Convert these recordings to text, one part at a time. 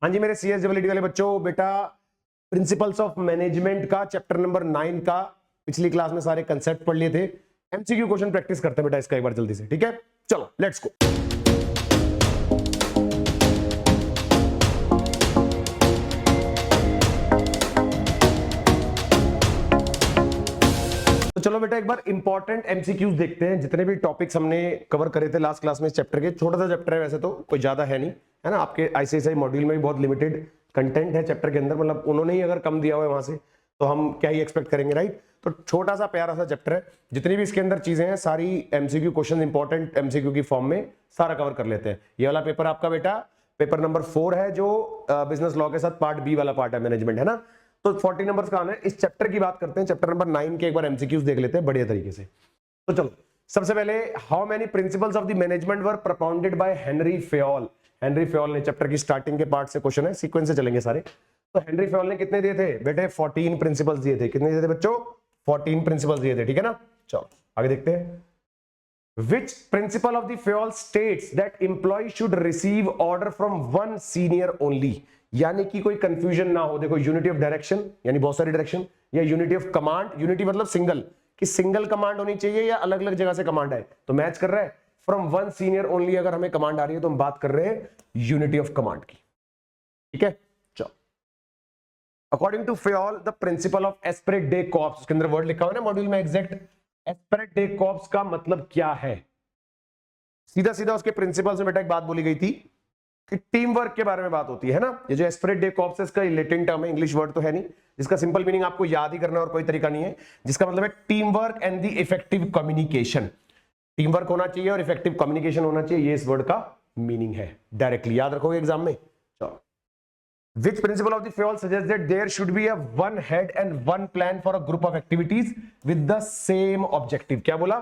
हाँ जी मेरे CSWT वाले बच्चों, बेटा प्रिंसिपल्स ऑफ मैनेजमेंट का चैप्टर नंबर 9 का पिछली क्लास में सारे कंसेप्ट पढ़ लिए थे। एमसीक्यू क्वेश्चन प्रैक्टिस करते हैं बेटा इसका एक बार जल्दी से, ठीक है? चलो लेट्स गो। तो चलो बेटा एक बार इंपॉर्टेंट एमसीक्यूज देखते हैं। जितने भी टॉपिक्स हमने कवर करे थे लास्ट क्लास में इस चैप्टर के, छोटा सा चैप्टर है वैसे तो, कोई ज्यादा है नहीं, है ना? आपके आईसीएसआई मॉड्यूल में भी बहुत लिमिटेड कंटेंट है चैप्टर के अंदर, मतलब उन्होंने ही अगर कम दिया हुआ है वहां से तो हम क्या ही एक्सपेक्ट करेंगे, राइट? तो छोटा सा प्यारा सा चैप्टर है, जितनी भी इसके अंदर चीजें हैं सारी एमसीक्यू क्वेश्चन इंपॉर्टेंट एमसीक्यू की फॉर्म में सारा कवर कर लेते हैं। ये वाला पेपर आपका बेटा पेपर नंबर 4 है, जो बिजनेस लॉ के साथ पार्ट बी वाला पार्ट है, मैनेजमेंट, है ना? तो 40 नंबर्स का आना है। इस चैप्टर की बात करते हैं, चैप्टर नंबर 9 के एक बार एमसीक्यूज देख लेते हैं बढ़िया तरीके से। तो चलो सबसे पहले, how many principles of the management were propounded by Henry Fayol. Henry Fayol ने, चैप्टर की स्टार्टिंग के पार्ट से क्वेश्चन है, सीक्वेंस से चलेंगे सारे। तो हेनरी फेयोल ने कितने दिए थे बेटे? 14 प्रिंसिपल्स दिए थे। कितने दिए थे बच्चों? 14 प्रिंसिपल्स दिए थे, ठीक है ना? चलो आगे देखते हैं। Which principle of the Fayol states that employee should receive order from one senior only? यानी कि कोई कंफ्यूजन ना हो। देखो, यूनिटी ऑफ डायरेक्शन यानी बहुत सारी डायरेक्शन, या यूनिटी ऑफ कमांड, यूनिटी मतलब सिंगल, कि सिंगल कमांड होनी चाहिए या अलग अलग जगह से कमांड है, तो मैच कर रहा है। फ्रॉम वन सीनियर ओनली अगर हमें कमांड आ रही है तो हम बात कर रहे हैं यूनिटी ऑफ कमांड की, ठीक है? चलो, according to Fayol the principle of esprit de corps, उसके अंदर वर्ड लिखा हुआ है ना मॉड्यूल में एग्जैक्ट। एस्पेरेट डे कॉर्प्स का मतलब क्या है? सीधा सीधा उसके प्रिंसिपल्स में बेटा एक बात बोली गई थी कि टीम वर्क के बारे में बात होती है ना। ये जो एस्पेरेट डे कॉर्प्स है, इसका लैटिन टर्म है, इंग्लिश वर्ड तो है नहीं, जिसका सिंपल मीनिंग आपको याद ही करना और कोई तरीका नहीं है, जिसका मतलब है team work and the effective communication. Team work होना चाहिए और इफेक्टिव कम्युनिकेशन होना चाहिए, ये इस वर्ड का मीनिंग है। डायरेक्टली याद रखोगे एग्जाम में। चलो, which principle of the Fayol suggests that there should be a one head and one plan for a group of activities with the same objective? क्या बोला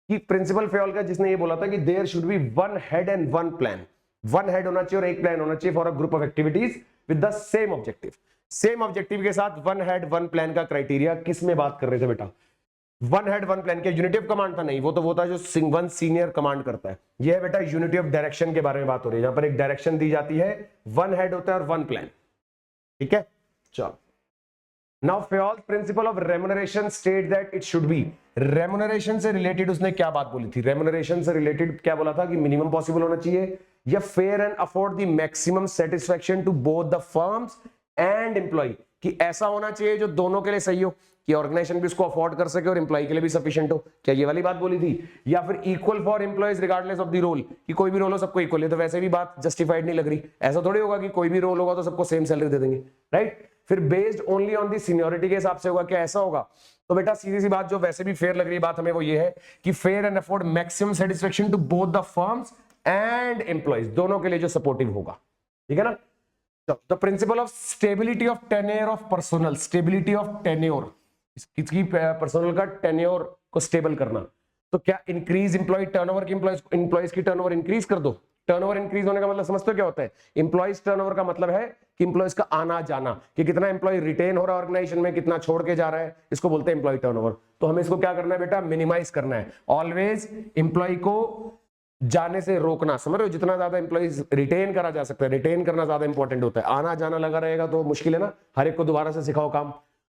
कि प्रिंसिपल फेयोल का, जिसने ये बोला था कि there should be one head and one plan, one head होना चाहिए और एक प्लान होना चाहिए for a group of activities with the same objective. Same objective के साथ वन हेड वन प्लान का क्राइटेरिया किस में बात कर रहे थे बेटा? One head one plan. क्या यूनिटी ऑफ कमांड था? नहीं, वो तो वो था जो वन सीनियर कमांड करता है। ये है बेटा यूनिटी ऑफ डायरेक्शन के बारे में बात हो रही है, जहां पर एक डायरेक्शन दी जाती है, वन हेड होता है और वन प्लान, ठीक है? चलो, now Fayol principle of remuneration state that it should be, remuneration से रिलेटेड उसने क्या बात बोली थी? रेम्युनरेशन से रिलेटेड क्या बोला था कि मिनिमम पॉसिबल होना चाहिए, या fair and afford the maximum satisfaction to both the firms and employ, कि ऐसा होना चाहिए जो दोनों के लिए सही हो, कि ऑर्गेनाइजेशन भी उसको अफोर्ड कर सके और एम्प्लॉय के लिए भी सफिशिएंट हो। क्या ये वाली बात बोली थी? या फिर equal for employees regardless of the role, कि कोई भी रोल हो सबको इक्वल है? तो वैसे भी बात जस्टिफाइड नहीं लग रही। ऐसा थोड़ी होगा कि कोई भी रोल होगा तो सबको सेम सैलरी दे देंगे, राइट? फिर based only on the seniority के हिसाब से होगा। क्या ऐसा होगा? तो बेटा सीधी सी बात, जो वैसे भी फेयर लग रही बात हमें, वो ये है कि fair and afford maximum satisfaction to both the firms and employees, दोनों के लिए जो सपोर्टिव होगा, ठीक है ना? The principle of stability of tenure of personnel, stability of tenure, किसकी? पर्सनल का टेन्योर को स्टेबल करना। तो क्या इंक्रीज एम्प्लॉय टर्नओवर, की एम्प्लॉयज की टर्नओवर इंक्रीज कर दो। टर्नओवर इंक्रीज होने का मतलब समझते हो क्या होता है? एम्प्लॉयज टर्नओवर का मतलब है कि एम्प्लॉयज का आना जाना, कि कितना एम्प्लॉय रिटेन हो रहा है ऑर्गेनाइजेशन में, कितना छोड़ के जा रहा है, इसको बोलते हैं एम्प्लॉय टर्नओवर। तो हमें इसको क्या करना है बेटा? मिनिमाइज करना है। ऑलवेज एम्प्लॉय को जाने से रोकना, समझ रहे हो? जितना ज्यादा एम्प्लॉइज रिटेन करा जा सकता है, रिटेन करना ज्यादा इंपॉर्टेंट होता है। आना जाना लगा रहेगा तो मुश्किल है ना, हर एक को दोबारा से सिखाओ काम।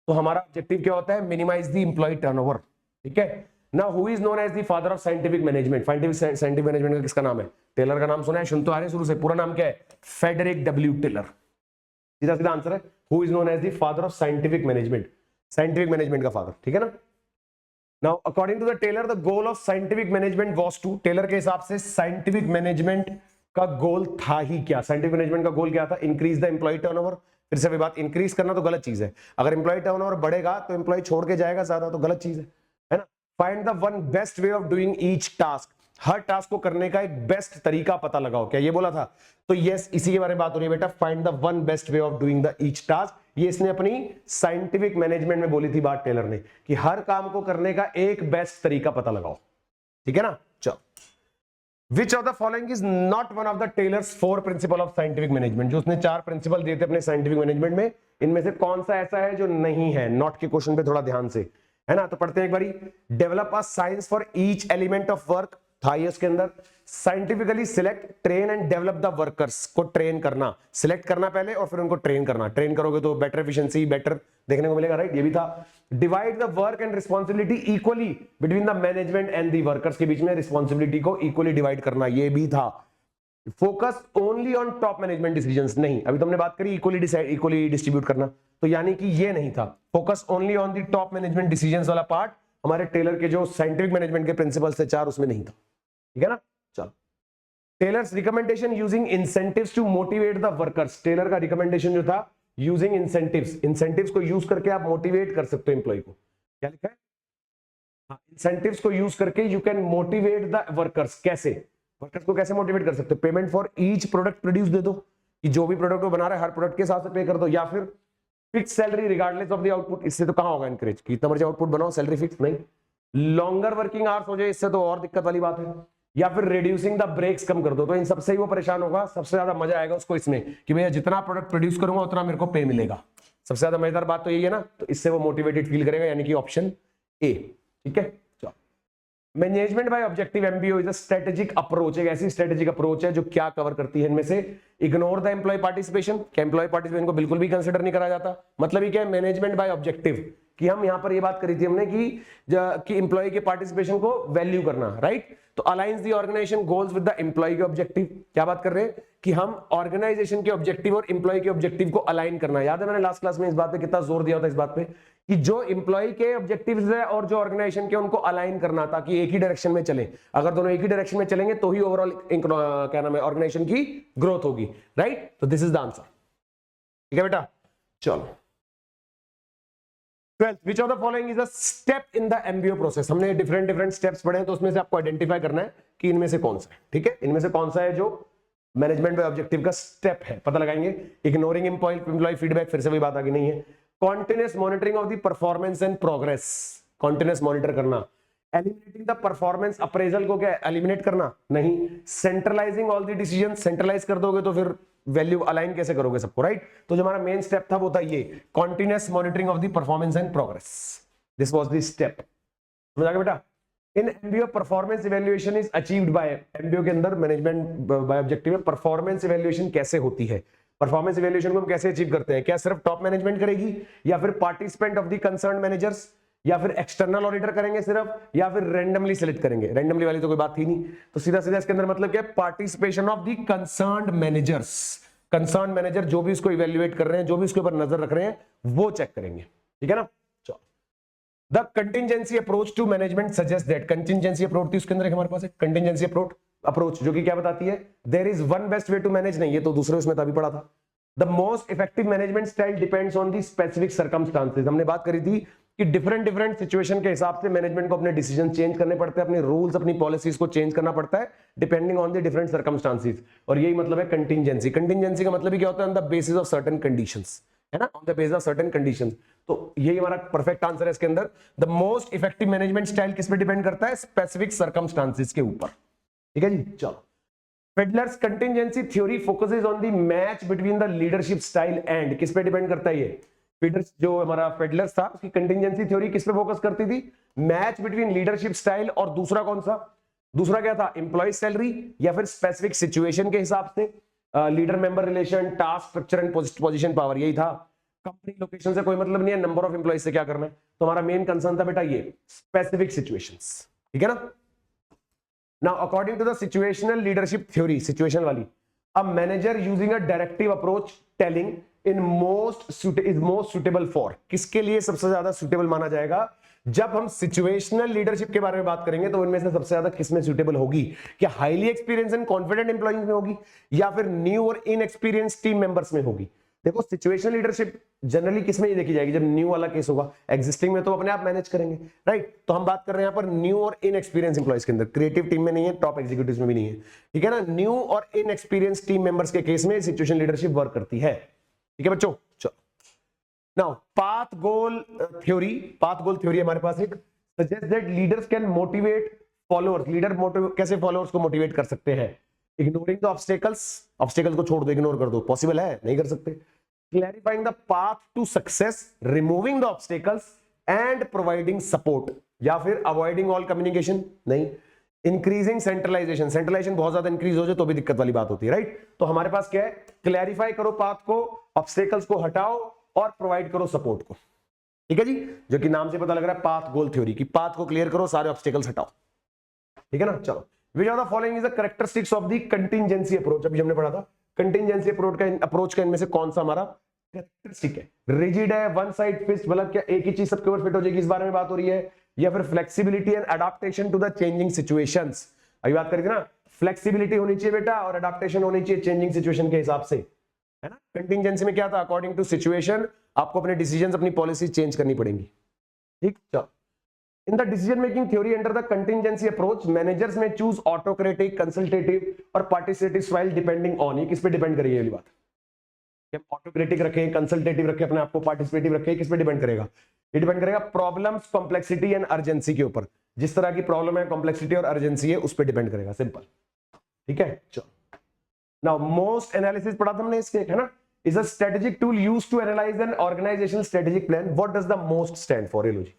तो हमारा ऑब्जेक्टिव क्या होता है? मिनिमाइज द एम्प्लॉय टर्नओवर, ठीक है ना? Who is known as the father of scientific management? Scientific management का किसका नाम है? टेलर का नाम सुना है, सुन तो आ रहे शुरू से। पूरा नाम क्या है? Frederick W Taylor. सीधा सीधा आंसर है, who is known as the father of scientific management, scientific management का फादर, ठीक है ना? Now, according to the Taylor, the goal of scientific management was to, Taylor के हिसाब से साइंटिफिक मैनेजमेंट का गोल था ही क्या? साइंटिफिक मैनेजमेंट का गोल क्या था? Increase the employee turnover. फिर से भी बात, इंक्रीज करना तो गलत चीज है। अगर एम्प्लॉय टर्नओवर बढ़ेगा तो एम्प्लॉय छोड़ के जाएगा ज्यादा, तो गलत चीज है ना? Find the one best way of doing each task, her task को करने का एक बेस्ट तरीका पता लगाओ। क्या ये बोला था? तो यस, इसी के बारे में बात हो रही है बेटा। Find the one best way of doing the each task, ये इसने अपनी साइंटिफिक मैनेजमेंट में बोली थी बात टेलर ने, कि हर काम को करने का एक बेस्ट तरीका पता लगाओ, ठीक है ना? चलो, which of the following is not one of the Taylor's 4 principle of scientific management? जो उसने 4 प्रिंसिपल दिए थे अपने साइंटिफिक मैनेजमेंट में, इनमें से कौन सा ऐसा है जो नहीं है? नॉट के क्वेश्चन पे थोड़ा ध्यान से, है ना? तो पढ़ते हैं एक बारी। Develop a science for each element of work, था ये उसके अंदर, scientifically select train and develop the workers, को ट्रेन करना, सिलेक्ट करना पहले और फिर उनको ट्रेन करना, ट्रेन करोगे तो बेटर एफिशिएंसी बेटर देखने को मिलेगा, राइट, ये भी था। Divide the work and responsibility equally between the management and the workers, के बीच में रिस्पॉन्सिबिलिटी को इक्वली डिवाइड करना, ये भी था। Focus only on top management decisions, नहीं, अभी तुमने बात करी इक्वली डिस्ट्रीब्यूट करना, तो यानी कि ये नहीं था। Focus only on the top management decisions वाला पार्ट हमारे टेलर के जो साइंटिफिक मैनेजमेंट के प्रिंसिपल्स थे 4 उसमें नहीं था, ठीक है ना। चलो, Taylor's recommendation using incentives to motivate the workers, Taylor का रिकमेंडेशन जो था यूजिंग इंसेंटिव्स, इंसेंटिव्स को यूज करके आप मोटिवेट कर सकते हो एम्प्लॉय को, क्या लिखा है, हाँ, इंसेंटिव्स को यूज करके you can motivate the workers, कैसे, वर्कर्स को कैसे मोटिवेट कर सकते हो, payment for each product produce दे दो, कि जो भी प्रोडक्ट वो बना रहा है हर प्रोडक्ट के हिसाब से पे कर दो, या फिर fix salary regardless of the output, इससे तो कहां होगा इंकरेज कि इतना मर्जी आउटपुट बनाओ सैलरी फिक्स, नहीं, लॉन्गर वर्किंग आवर्स हो जाए, इससे तो और दिक्कत वाली बात है, या फिर रिड्यूसिंग द ब्रेक्स कम कर दो, तो इन सबसे ही वो परेशान होगा, सबसे ज्यादा मजा आएगा उसको इसमें कि भैया जितना प्रोडक्ट प्रोड्यूस करूंगा उतना मेरे को पे मिलेगा, सबसे ज्यादा मजेदार बात तो यही है ना, तो इससे वो मोटिवेटेड फील करेगा, यानी कि ऑप्शन ए, ठीक है। Management by objective MBO is a strategic approach, एक ऐसी स्ट्रेटेजिक अप्रोच है जो क्या कवर करती है इनमें से, इग्नोर द एम्प्लॉय पार्टिसिपेशन, क्या एम्प्लॉय पार्टिसिपेशन को बिल्कुल भी कंसीडर नहीं करा जाता, मतलब ये क्या है, मैनेजमेंट बाय ऑब्जेक्टिव, कि हम यहां पर ये बात करी थी हमने कि एम्प्लॉय के पार्टिसिपेशन को वैल्यू करना, राइट, तो aligns the organisation goals with the employee के ऑब्जेक्टिव, क्या बात कर रहे हैं कि हम ऑर्गेनाइजेशन के ऑब्जेक्टिव और एम्प्लॉय के ऑब्जेक्टिव को अलाइन करना, याद है मैंने लास्ट क्लास में इस बात पे कितना जोर दिया था, इस बात पे कि जो एम्प्लॉय के ऑब्जेक्टिव्स है और जो ऑर्गेनाइजेशन के उनको अलाइन करना, ताकि एक ही डायरेक्शन में चले, अगर दोनों एक ही डायरेक्शन में चलेंगे तो ही ओवरऑल क्या नाम है ऑर्गेनाइजेशन की ग्रोथ होगी, राइट, तो दिस इज द आंसर, ठीक है बेटा। चलो, 12th, which of the following is a step in the MBO process, हमने डिफरेंट स्टेप्स पढ़े हैं, तो उसमें से आपको आइडेंटिफाई करना है कि इनमें से कौन सा है, ठीक है, इनमें से कौन सा है जो मैनेजमेंट बाय ऑब्जेक्टिव का स्टेप है, पता लगाएंगे। इग्नोरिंग एम्प्लॉय फीडबैक, फिर से वही बात आगे नहीं है। Continuous monitoring of the performance and progress, continuous monitor करना। एलिमिनेटिंग द परफॉर्मेंस अप्रेजल को क्या एलिमिनेट करना, नहीं। Centralising all the decision, centralise कर दोगे तो फिर वैल्यू अलाइन कैसे करोगे सबको, राइट, तो जो हमारा मेन स्टेप था वो था ये continuous monitoring of the performance and progress, this was the step, समझ आ गया बेटा। In MBO performance evaluation is achieved by, MBO के अंदर मैनेजमेंट बाय ऑब्जेक्टिव में परफॉर्मेंस इवैल्यूएशन कैसे होती है, परफॉर्मेंस इवैल्यूएशन को हम कैसे अचीव करते हैं, क्या सिर्फ टॉप मैनेजमेंट करेगी, या फिर participant of the concern managers, या फिर एक्सटर्नल ऑडिटर करेंगे सिर्फ, या फिर रैंडमली सिलेक्ट करेंगे, रैंडमली वाली तो कोई बात ही नहीं, तो सीधा सीधा इसके अंदर मतलब क्या है, participation of the concerned managers, concern manager जो भी इसको इवैल्यूएट कर रहे हैं, जो भी इसके ऊपर नजर रख रहे हैं, वो चेक करेंगे, ठीक है ना। चलो, the contingency approach to management suggest that, contingency approach थी उसके अंदर हमारे पास एक कंटिंजेंसी अप्रोच जो कि क्या बताती है, there is one best way to manage, नहीं ये तो दूसरे उसमें तभी पढ़ा था। The most effective management style depends on the specific circumstances, हमने बात करी थी कि डिफरेंट सिचुएशन के हिसाब से मैनेजमेंट को अपने डिसीजन चेंज करने पड़ते हैं, अपने रूल्स अपनी पॉलिसीज को चेंज करना पड़ता है depending on the different circumstances, और यही मतलब है कंटिंजेंसी। कंटिंजेंसी का मतलब ही क्या होता है, on the basis of certain conditions, है ना, on the basis of certain conditions, तो यही हमारा परफेक्ट आंसर है इसके अंदर। The most effective management style किस पे डिपेंड करता है, स्पेसिफिक सर्कमस्टांसेस के ऊपर, ठीक है जी। चलो, Fiedler's contingency theory focuses on the match between the leadership style and, किस पे डिपेंड करता है ये, फीडर्स जो हमारा फेडलर्स था उसकी कंटिंजेंसी थ्योरी किस पे फोकस करती थी, मैच बिटवीन लीडरशिप स्टाइल और दूसरा कौन सा, दूसरा क्या था, एम्प्लॉय सैलरी, या फिर स्पेसिफिक सिचुएशन के हिसाब से leader member relation, task structure and position power, यही था। कंपनी लोकेशन से कोई मतलब नहीं है, नंबर ऑफ एम्प्लॉय से क्या करना है, तो हमारा मेन कंसर्न था बेटा ये स्पेसिफिक सिचुएशंस, ठीक है ना। Now, according to the situational leadership theory, situation वाली, a manager using a directive approach telling is most suitable for, किसके लिए सबसे ज्यादा suitable माना जाएगा, जब हम situational leadership के बारे में बात करेंगे तो इनमें से सबसे ज्यादा किसमें suitable होगी, क्या highly experienced and confident employees में होगी, या फिर new और inexperienced team members में होगी। देखो सिचुएशनल लीडरशिप जनरली किसमें ही देखी जाएगी, जब न्यू वाला केस होगा, एग्जिस्टिंग में तो अपने आप मैनेज करेंगे, राइट, तो हम बात कर रहे हैं यहाँ पर न्यू और इनएक्सपीरियंस एम्प्लॉइज के अंदर, क्रिएटिव टीम में नहीं है, टॉप एग्जीक्यूटिव्स में भी नहीं है, ठीक है ना। न्यू और इनएक्सपीरियंस टीम मेंबर्स के केस में सिचुएशन लीडरशिप वर्क करती है, ठीक है बच्चों। चलो, नाउ पाथ गोल थ्योरी हमारे पास एक suggest that leaders can motivate followers, leader कैसे फॉलोअर्स को मोटिवेट कर सकते हैं, इग्नोरिंग द ऑब्स्टेकल्स को छोड़ दो, इग्नोर कर दो, पॉसिबल है, नहीं कर सकते। Clarifying the path to success, removing the obstacles and providing support, या फिर avoiding all communication, नहीं। इंक्रीजिंग सेंट्रलाइजेशन, सेंट्रलाइजेशन बहुत ज्यादा इंक्रीज हो जाए तो भी दिक्कत वाली बात होती है, राइट। तो हमारे पास क्या है, क्लैरिफाई करो पाथ को, ऑब्स्टेकल्स को हटाओ और प्रोवाइड करो सपोर्ट को, ठीक है जी, जो कि नाम से पता लग रहा है पाथ गोल थ्योरी की, पाथ को क्लियर करो, सारे ऑब्स्टेकल्स हटाओ, ठीक है ना। चलो, which of the following is the characteristics of the contingency approach, अभी हमने पढ़ा था कंटिंजेंसी अप्रोच का इनमें से कौन सा हमारा कैरेक्टरिस्टिक है। रिजिड है, वन साइड फिक्स्ड, मतलब क्या एक ही चीज सबके ऊपर फिट हो जाएगी, इस बारे में बात हो रही है, या फिर flexibility and adaptation to the changing situations, अभी बात करी थी ना, फ्लेक्सिबिलिटी होनी चाहिए बेटा और अडॉप्टेशन होनी चाहिए चेंजिंग सिचुएशन के हिसाब से, है ना। कंटिंजेंसी में क्या था, अकॉर्डिंग टू सिचुएशन आपको अपने डिसीजंस, अपनी पॉलिसी चेंज करनी पड़ेंगी, ठीक। चलो, in the decision making theory under the contingency approach managers में चूज ऑटोक्रेटिक, कंसल्टेटिव और पार्टिसिपेटिव स्टाइल डिपेंडिंग ऑन, ये किस पे डिपेंड करेगी ये बात, ऑटोक्रेटिक रखें, कंसल्टेटिव रखें अपने आपको, पार्टिसिपेटिव रखें, किस पे डिपेंड करेगा, ये डिपेंड करेगा प्रॉब्लम्स, कॉम्प्लेक्सिटी एंड अर्जेंसी के ऊपर, जिस तरह की प्रॉब्लम है, कॉम्प्लेक्सिटी और अर्जेंसी है, उस पे डिपेंड करेगा, सिंपल, ठीक है। चलो, नाउ मोस्ट एनालिसिस पढ़ा था हमने इसके, है ना, is a strategic tool used to analyse an organisational strategic plan, what does the MOST stand for, ये लो जी,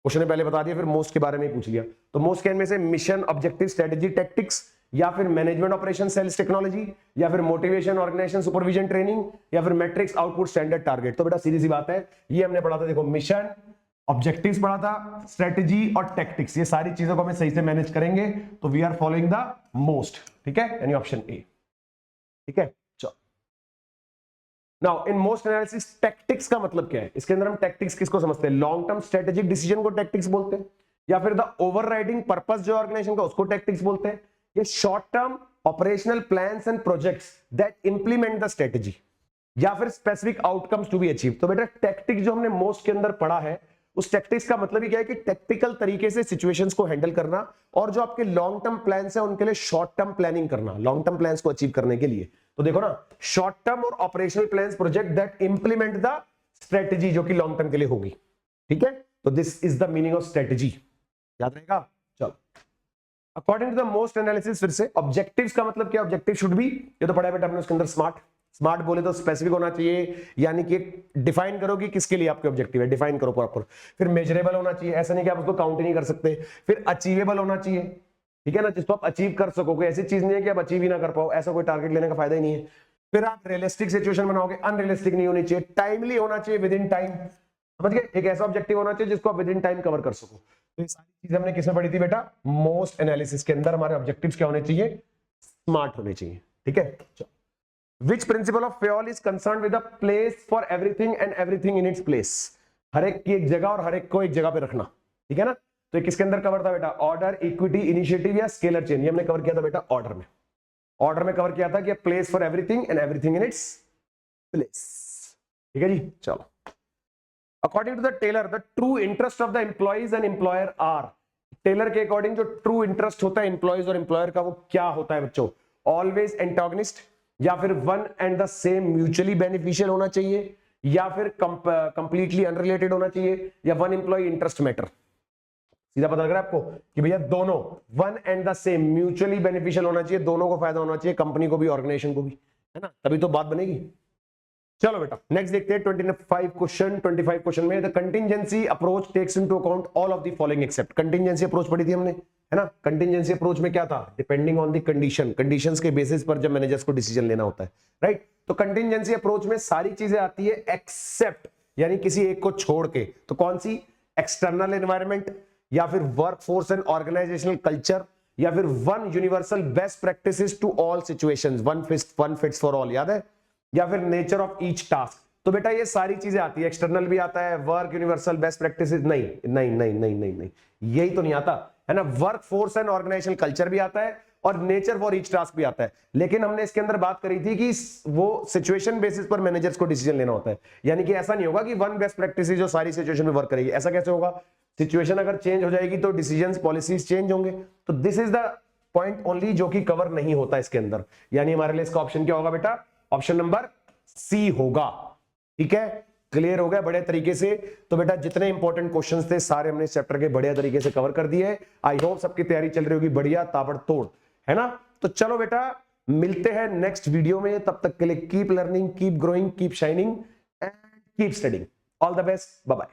क्वेश्चन ने पहले बता दिया, फिर मोस्ट के बारे में ही पूछ लिया, तो मोस्ट के में से मिशन, ऑब्जेक्टिव, स्ट्रेटेजी, टैक्टिक्स, या फिर मैनेजमेंट ऑपरेशन, सेल्स टेक्नोलॉजी, या फिर मोटिवेशन, ऑर्गेनाइजेशन, सुपरविजन, ट्रेनिंग, या फिर मैट्रिक्स, आउटपुट, स्टैंडर्ड, टारगेट। तो बेटा सीधी सी बात है, ये हमने पढ़ा था, देखो मिशन, ऑब्जेक्टिव्स पढ़ा था, स्ट्रेटेजी और टैक्टिक्स, ये सारी चीजों को हमें सही से मैनेज करेंगे तो we are following the MOST, ठीक है, यानी ऑप्शन ए, ठीक है। चलो, now in MOST analysis tactics का मतलब क्या है, इसके अंदर हम टैक्टिक्स किसको समझते हैं, लॉन्ग टर्म स्ट्रेटेजिक डिसीजन को टैक्टिक्स बोलते हैं, या फिर द ओवरराइडिंग पर्पस जो ऑर्गेनाइजेशन का उसको टैक्टिक्स बोलते हैं, ये short term operational plans and projects that implement the strategy, या फिर specific outcomes to be achieve. तो बेटा टैक्टिक्स जो हमने मोस्ट के अंदर पढ़ा है, उस टैक्टिक्स का मतलब ही क्या है कि टैक्टिकल तरीके से सिचुएशंस को हैंडल करना, और जो आपके लॉन्ग टर्म प्लान्स है उनके लिए शॉर्ट टर्म प्लानिंग करना, लॉन्ग टर्म प्लान्स को अचीव करने के लिए। तो देखो ना, शॉर्ट टर्म और operational plans, project that implement the strategy, जो कि लॉन्ग टर्म के लिए होगी, ठीक है। तो this is the meaning of strategy, याद रहेगा। चलो, according to the MOST analysis, फिर से ऑब्जेक्टिव्स का मतलब क्या, ऑब्जेक्टिव शुड बी, ये तो पढ़ा है बेटा हमने उसके अंदर, स्मार्ट, स्मार्ट बोले तो स्पेसिफिक होना चाहिए, यानी कि डिफाइन करो कि किसके लिए आपके ऑब्जेक्टिव है, डिफाइन करो प्रॉपर, फिर मेजरेबल होना चाहिए, ऐसा नहीं कि आप उसको काउंट ही नहीं कर सकते, फिर अचीवेबल होना चाहिए, ठीक है ना, जिसको आप अचीव कर सकोगे, ऐसी चीज नहीं है कि आप अचीव ही ना कर पाओ, ऐसा कोई टारगेट लेने का फायदा ही नहीं है। फिर आप रियलिस्टिक सिचुएशन बनाओगे, अनरियलिस्टिक नहीं होनी चाहिए, टाइमली होना चाहिए, विद इन टाइम, समझ गए, एक ऐसा ऑब्जेक्टिव होना चाहिए जिसको आप विद इन टाइम कवर कर सको। तो ये सारी चीजें हमने किसमें पढ़ी थी बेटा, मोस्ट एनालिसिस के अंदर हमारे ऑब्जेक्टिव्स क्या होने चाहिए, स्मार्ट होने चाहिए, ठीक है। Which principle of Fayol is concerned with the place for everything and everything in its place, हर एक की एक जगह और हर एक को एक जगह पे रखना, ठीक है ना। तो किसके अंदर कवर था बेटा, ऑर्डर, इक्विटी, इनिशिएटिव या स्केलर चेन, ये हमने कवर किया था बेटा ऑर्डर में, ऑर्डर में कवर किया था कि place for everything and everything in its place, ठीक है जी। चलो, according to the Taylor the true interest of the employees and employer are, Taylor के अकॉर्डिंग जो ट्रू इंटरेस्ट होता है एम्प्लॉइज और एम्प्लॉयर का, वो क्या होता है बच्चों, ऑलवेज एंटागनिस्ट, या फिर one and the same mutually beneficial होना चाहिए, या फिर कंप्लीटली अनरिलेटेड होना चाहिए, या वन एम्प्लॉय इंटरेस्ट मैटर। सीधा पता लग रहा है आपको कि भैया दोनों one and the same mutually beneficial होना चाहिए, दोनों को फायदा होना चाहिए, कंपनी को भी ऑर्गेनाइजेशन को भी, है ना, तभी तो बात बनेगी। चलो बेटा नेक्स्ट देखते हैं 25 क्वेश्चन में, the contingency approach takes into account all of the following except, contingency approach पढ़ी थी हमने, है ना। कंटिंजेंसी अप्रोच में क्या था, depending on the condition, conditions के बेसिस पर जब मैनेजर्स को डिसीजन लेना होता है, राइट। तो कंटिंजेंसी अप्रोच में सारी चीजें आती है एक्सेप्ट, यानी किसी एक को छोड़ के, तो कौन सी, एक्सटर्नल एनवायरनमेंट, या फिर workforce and organisational culture, या फिर one universal best practices to all situations, one fits for all, याद है, या फिर नेचर ऑफ ईच टास्क। तो बेटा ये सारी चीजें आती है, एक्सटर्नल भी आता है, वर्क यूनिवर्सल बेस्ट प्रैक्टिसेस नहीं नहीं नहीं नहीं नहीं नहीं, यही तो नहीं आता, है ना। Workforce and organisational culture भी आता है और नेचर फॉर ईच टास्क भी आता है, लेकिन हमने इसके अंदर बात करी थी कि वो सिचुएशन बेसिस पर मैनेजर्स को डिसीजन लेना होता है, यानी कि ऐसा नहीं होगा कि वन बेस्ट प्रैक्टिस जो सारी सिचुएशन में वर्क करेगी, ऐसा कैसे होगा, सिचुएशन अगर चेंज हो जाएगी तो डिसीजंस, पॉलिसीज चेंज होंगे। तो this is the point only जो कि कवर नहीं होता इसके अंदर, यानी हमारे लिए इसका ऑप्शन क्या होगा बेटा, ऑप्शन नंबर सी होगा, ठीक है। क्लियर हो गया बढ़िया तरीके से। तो बेटा जितने इंपॉर्टेंट क्वेश्चंस थे सारे हमने इस चैप्टर के बढ़िया तरीके से कवर कर दिए। आई होप सबकी तैयारी चल रही होगी बढ़िया ताबड़तोड़, है ना। तो चलो बेटा मिलते हैं नेक्स्ट वीडियो में, तब तक के लिए keep learning, keep growing, keep shining and keep studying. All the best, bye bye.